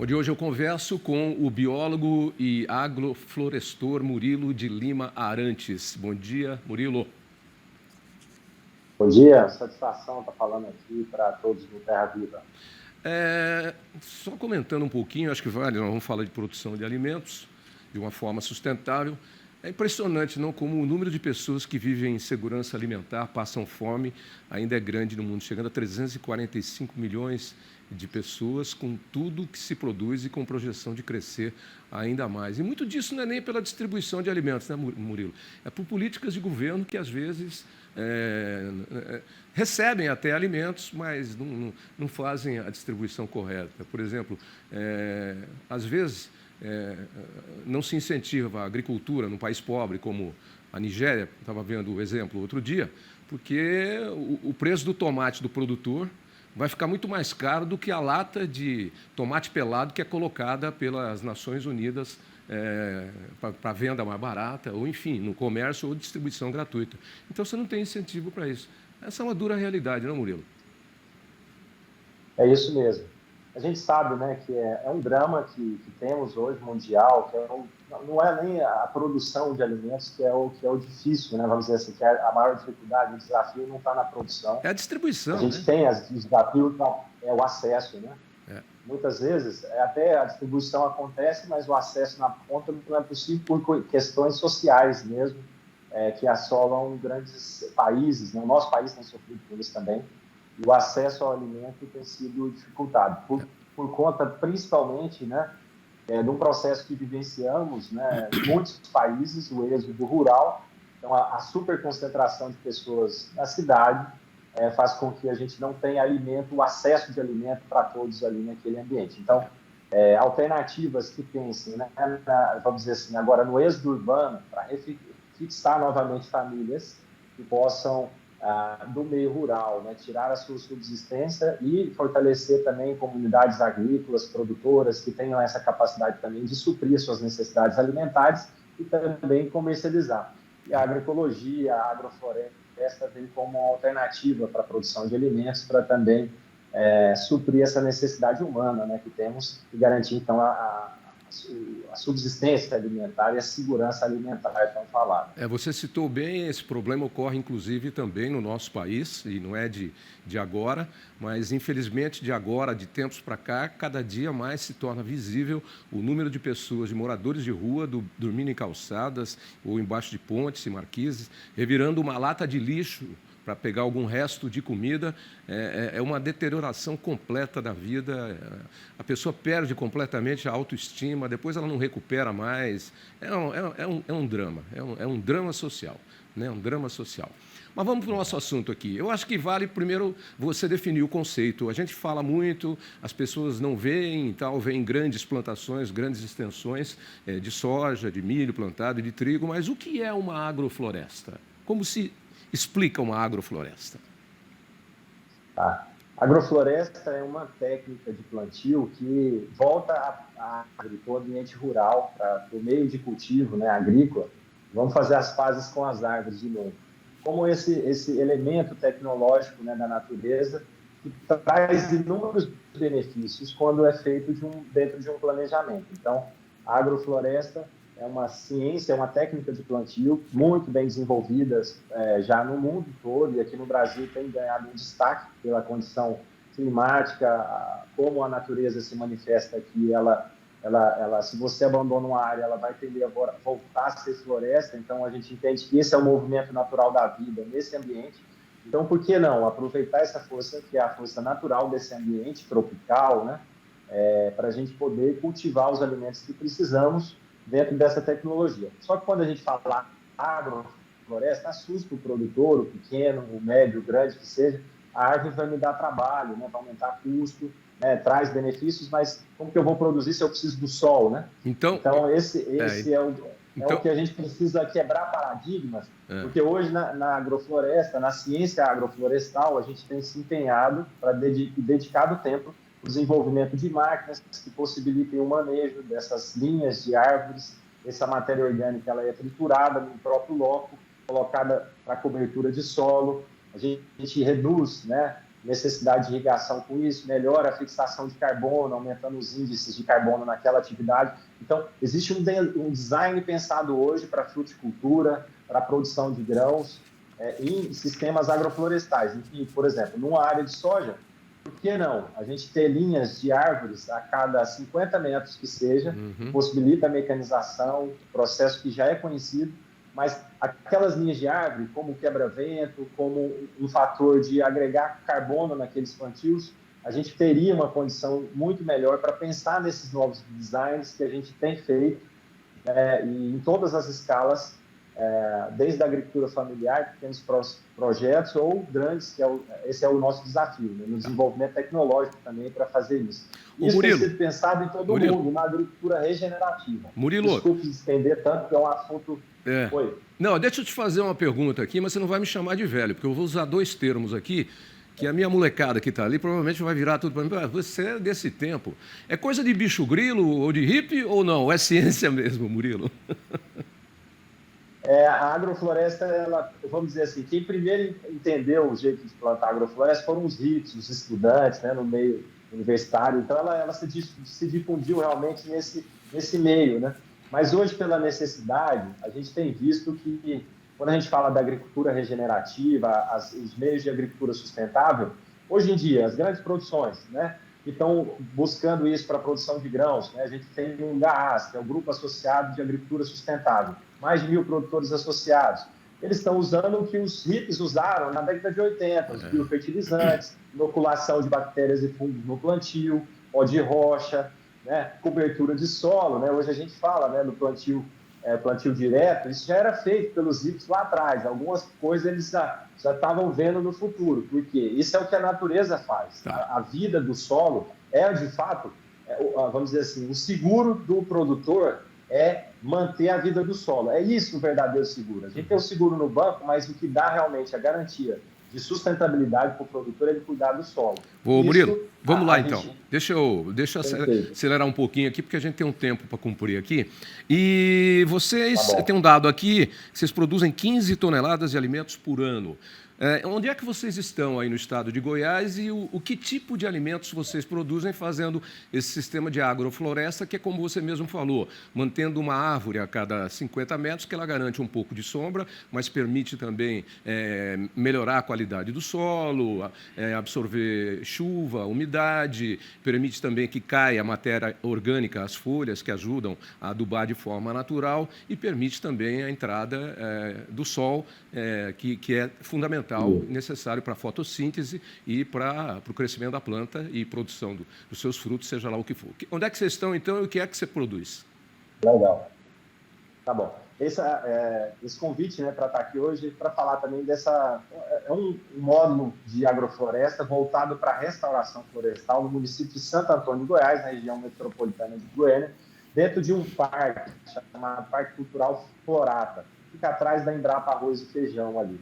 onde hoje eu converso com o biólogo e agroflorestor Murilo de Lima Arantes. Bom dia, Murilo. Bom dia, satisfação estar falando aqui para todos do Terra Viva. Só comentando um pouquinho, acho que vale, nós vamos falar de produção de alimentos de uma forma sustentável. É impressionante, não, como o número de pessoas que vivem em segurança alimentar, passam fome, ainda é grande no mundo, chegando a 345 milhões de pessoas, com tudo que se produz e com projeção de crescer ainda mais. E muito disso não é nem pela distribuição de alimentos, né, Murilo? É por políticas de governo que, às vezes, recebem até alimentos, mas não fazem a distribuição correta. Por exemplo, às vezes, não se incentiva a agricultura num país pobre como a Nigéria, estava vendo o exemplo outro dia, porque o preço do tomate do produtor vai ficar muito mais caro do que a lata de tomate pelado que é colocada pelas Nações Unidas para venda mais barata, ou enfim, no comércio ou distribuição gratuita. Então você não tem incentivo para isso. Essa é uma dura realidade, não, Murilo? É isso mesmo. A gente sabe, né, que é um drama que temos hoje mundial, que não é nem a produção de alimentos que é o difícil, né, vamos dizer assim, que é a maior dificuldade, o desafio não está na produção. É a distribuição, A gente né? tem os desafios, é o acesso, né? Muitas vezes, até a distribuição acontece, mas o acesso na ponta não é possível por questões sociais mesmo, que assolam grandes países, né? O nosso país tem sofrido por isso também, e o acesso ao alimento tem sido dificultado, por conta, principalmente, né, de um processo que vivenciamos, né, em muitos países, o êxodo rural. Então, a superconcentração de pessoas na cidade faz com que a gente não tenha alimento, o acesso de alimento para todos ali naquele ambiente. Então, alternativas que pensem, né, vamos dizer assim, agora no êxodo urbano, para fixar novamente famílias que possam, do meio rural, né, tirar a sua subsistência e fortalecer também comunidades agrícolas, produtoras, que tenham essa capacidade também de suprir suas necessidades alimentares e também comercializar. E a agroecologia, a agrofloresta vem como uma alternativa para a produção de alimentos, para também suprir essa necessidade humana, né, que temos e garantir, então, a subsistência alimentar e a segurança alimentar, tão falada. Você citou bem, esse problema ocorre inclusive também no nosso país, e não é de agora, mas infelizmente de agora, de tempos para cá, cada dia mais se torna visível o número de pessoas, de moradores de rua, dormindo em calçadas ou embaixo de pontes e marquises, revirando uma lata de lixo para pegar algum resto de comida. É uma deterioração completa da vida. A pessoa perde completamente a autoestima, depois ela não recupera mais. É um drama, é um drama social, né? Um drama social. Mas vamos para o nosso assunto aqui. Eu acho que vale primeiro você definir o conceito. A gente fala muito, as pessoas não veem, veem grandes plantações, grandes extensões de soja, de milho plantado e de trigo, mas o que é uma agrofloresta? Como se explica uma agrofloresta? A agrofloresta é uma técnica de plantio que volta a o ambiente rural, para o meio de cultivo, né, agrícola. Vamos fazer as pazes com as árvores de novo. Como esse elemento tecnológico, né, da natureza, que traz inúmeros benefícios quando é feito dentro de um planejamento. Então, a agrofloresta é uma ciência, é uma técnica de plantio muito bem desenvolvidas já no mundo todo, e aqui no Brasil tem ganhado um destaque pela condição climática, como a natureza se manifesta aqui. Se você abandona uma área, ela vai tender a voltar a ser floresta. Então, a gente entende que esse é o movimento natural da vida nesse ambiente. Então, por que não aproveitar essa força, que é a força natural desse ambiente tropical, né, para a gente poder cultivar os alimentos que precisamos dentro dessa tecnologia. Só que quando a gente fala agrofloresta, assusta o produtor, o pequeno, o médio, o grande que seja. A árvore vai me dar trabalho, né, vai aumentar custo, né, traz benefícios, mas como que eu vou produzir se eu preciso do sol, né? Então esse é o que a gente precisa quebrar paradigmas, porque hoje na agrofloresta, na ciência agroflorestal, a gente tem se empenhado para dedicado tempo o desenvolvimento de máquinas que possibilitem o manejo dessas linhas de árvores. Essa matéria orgânica ela é triturada no próprio loco, colocada para cobertura de solo. A gente reduz, né, necessidade de irrigação com isso, melhora a fixação de carbono, aumentando os índices de carbono naquela atividade. Então, existe um design pensado hoje para fruticultura, para a produção de grãos, em sistemas agroflorestais. Enfim, por exemplo, numa área de soja, por que não? A gente ter linhas de árvores a cada 50 metros que seja, possibilita a mecanização, processo que já é conhecido, mas aquelas linhas de árvore, como quebra-vento, como um fator de agregar carbono naqueles plantios, a gente teria uma condição muito melhor para pensar nesses novos designs que a gente tem feito, e em todas as escalas, desde a agricultura familiar, pequenos projetos, ou grandes, esse é o nosso desafio, né? No desenvolvimento tecnológico também para fazer isso. Isso Murilo, tem sido pensado em todo mundo, na agricultura regenerativa. Murilo, desculpe estender tanto, que é um assunto... Oi. Não, deixa eu te fazer uma pergunta aqui, mas você não vai me chamar de velho, porque eu vou usar dois termos aqui, que a minha molecada que está ali provavelmente vai virar tudo para mim. Você é desse tempo. É coisa de bicho grilo ou de hippie ou não? É ciência mesmo, Murilo? A agrofloresta, vamos dizer assim, quem primeiro entendeu o jeito de plantar agrofloresta foram os hippies, os estudantes, né, no meio universitário. Então, ela se difundiu realmente nesse meio, né? Mas hoje, pela necessidade, a gente tem visto que, quando a gente fala da agricultura regenerativa, os meios de agricultura sustentável, hoje em dia, as grandes produções, né, que estão buscando isso para a produção de grãos, né, a gente tem o GAAS, que é o Grupo Associado de Agricultura Sustentável, mais de 1.000 produtores associados. Eles estão usando o que os hippies usaram na década de 80, os biofertilizantes, inoculação de bactérias e fungos no plantio, pó de rocha, né, cobertura de solo, né? Hoje a gente fala, né, do plantio direto. Isso já era feito pelos hippies lá atrás. Algumas coisas eles já estavam vendo no futuro, porque isso é o que a natureza faz. A vida do solo de fato, vamos dizer assim, o seguro do produtor é manter a vida do solo. É isso o verdadeiro seguro. A gente tem o seguro no banco, mas o que dá realmente a garantia de sustentabilidade para o produtor é ele cuidar do solo. Murilo, vamos lá então. Deixa eu acelerar um pouquinho aqui, porque a gente tem um tempo para cumprir aqui. E vocês têm um dado aqui, que vocês produzem 15 toneladas de alimentos por ano. Onde é que vocês estão aí no estado de Goiás e o que tipo de alimentos vocês produzem fazendo esse sistema de agrofloresta, que é como você mesmo falou, mantendo uma árvore a cada 50 metros, que ela garante um pouco de sombra, mas permite também melhorar a qualidade do solo, absorver chuva, umidade, permite também que caia a matéria orgânica, as folhas que ajudam a adubar de forma natural e permite também a entrada do sol, que é fundamental, necessário para a fotossíntese e para o crescimento da planta e produção dos seus frutos, seja lá o que for. Onde é que vocês estão, então, e o que é que você produz? Legal. Tá bom. Esse convite, né, para estar aqui hoje, para falar também um módulo de agrofloresta voltado para a restauração florestal no município de Santo Antônio de Goiás, na região metropolitana de Goiânia, dentro de um parque chamado Parque Cultural Florata. Fica atrás da Embrapa Arroz e Feijão ali.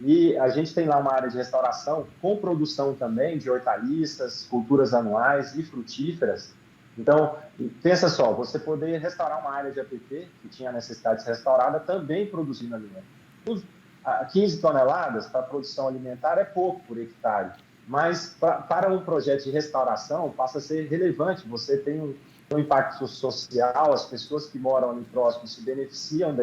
E a gente tem lá uma área de restauração com produção também de hortaliças, culturas anuais e frutíferas. Então, pensa só, você poder restaurar uma área de APP, que tinha necessidade de ser restaurada, também produzindo alimento. 15 toneladas para a produção alimentar é pouco por hectare, mas para um projeto de restauração passa a ser relevante. Você tem um impacto social, as pessoas que moram ali próximo se beneficiam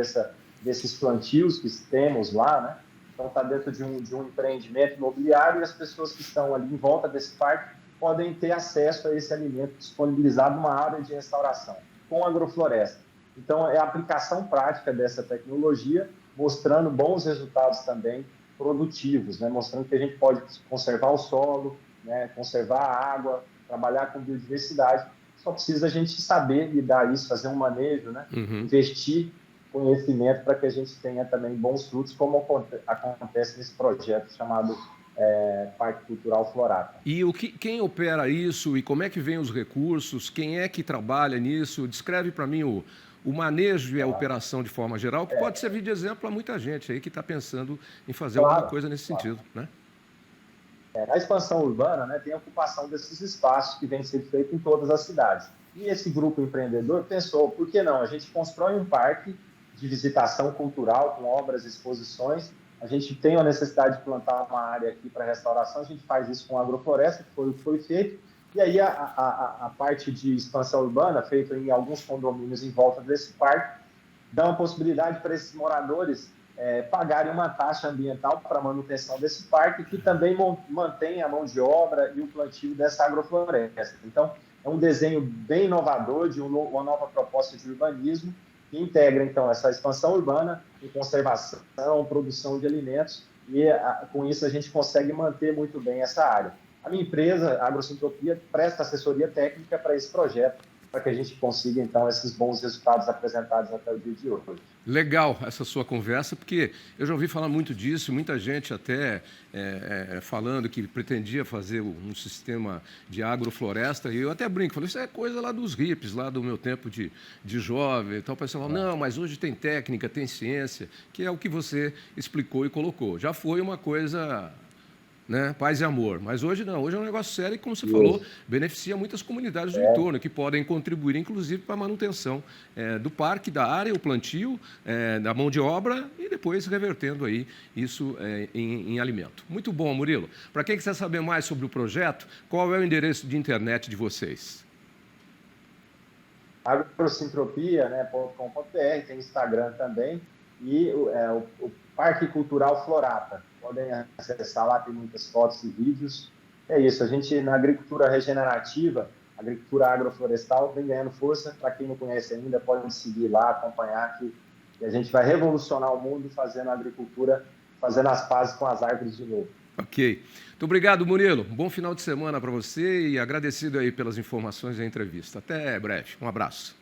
desses plantios que temos lá, né? Então, está dentro de um empreendimento imobiliário e as pessoas que estão ali em volta desse parque podem ter acesso a esse alimento disponibilizado numa área de restauração, com agrofloresta. Então, é a aplicação prática dessa tecnologia, mostrando bons resultados também produtivos, né? Mostrando que a gente pode conservar o solo, né? Conservar a água, trabalhar com biodiversidade. Só precisa a gente saber lidar isso, fazer um manejo, né? Investir conhecimento para que a gente tenha também bons frutos, como acontece nesse projeto chamado Parque Cultural Florata. E quem opera isso e como é que vem os recursos? Quem é que trabalha nisso? Descreve para mim o manejo e a operação de forma geral, que pode servir de exemplo a muita gente aí que está pensando em fazer alguma coisa nesse sentido, né? A expansão urbana, né, tem a ocupação desses espaços que vem sendo feito em todas as cidades. E esse grupo empreendedor pensou, por que não? A gente constrói um parque de visitação cultural com obras e exposições a gente tem a necessidade de plantar uma área aqui para restauração, a gente faz isso com agrofloresta, que foi o que foi feito, e aí a parte de expansão urbana, feita em alguns condomínios em volta desse parque, dá uma possibilidade para esses moradores pagarem uma taxa ambiental para a manutenção desse parque, que também mantém a mão de obra e o plantio dessa agrofloresta. Então, é um desenho bem inovador de uma nova proposta de urbanismo, que integra, então, essa expansão urbana em conservação, produção de alimentos, e com isso a gente consegue manter muito bem essa área. A minha empresa, a Agrosintropia, presta assessoria técnica para esse projeto, para que a gente consiga, então, esses bons resultados apresentados até o dia de hoje. Legal essa sua conversa, porque eu já ouvi falar muito disso, muita gente até falando que pretendia fazer um sistema de agrofloresta, e eu até brinco, falei, isso é coisa lá dos hippies, lá do meu tempo de jovem, então o pessoal fala, não, mas hoje tem técnica, tem ciência, que é o que você explicou e colocou. Já foi uma coisa... né? Paz e amor. Mas hoje não, hoje é um negócio sério e, como você falou, beneficia muitas comunidades do entorno, que podem contribuir, inclusive, para a manutenção do parque, da área, o plantio, da mão de obra e depois revertendo aí isso em alimento. Muito bom, Murilo. Para quem quiser saber mais sobre o projeto, qual é o endereço de internet de vocês? agrosintropia.com.br, tem Instagram também, e o Parque Cultural Florata. Podem acessar lá, tem muitas fotos e vídeos. É isso, a gente na agricultura regenerativa, agricultura agroflorestal, vem ganhando força. Para quem não conhece ainda, pode seguir lá, acompanhar, que a gente vai revolucionar o mundo fazendo a agricultura, fazendo as pazes com as árvores de novo. Ok. Muito obrigado, Murilo. Bom final de semana para você e agradecido aí pelas informações da entrevista. Até breve. Um abraço.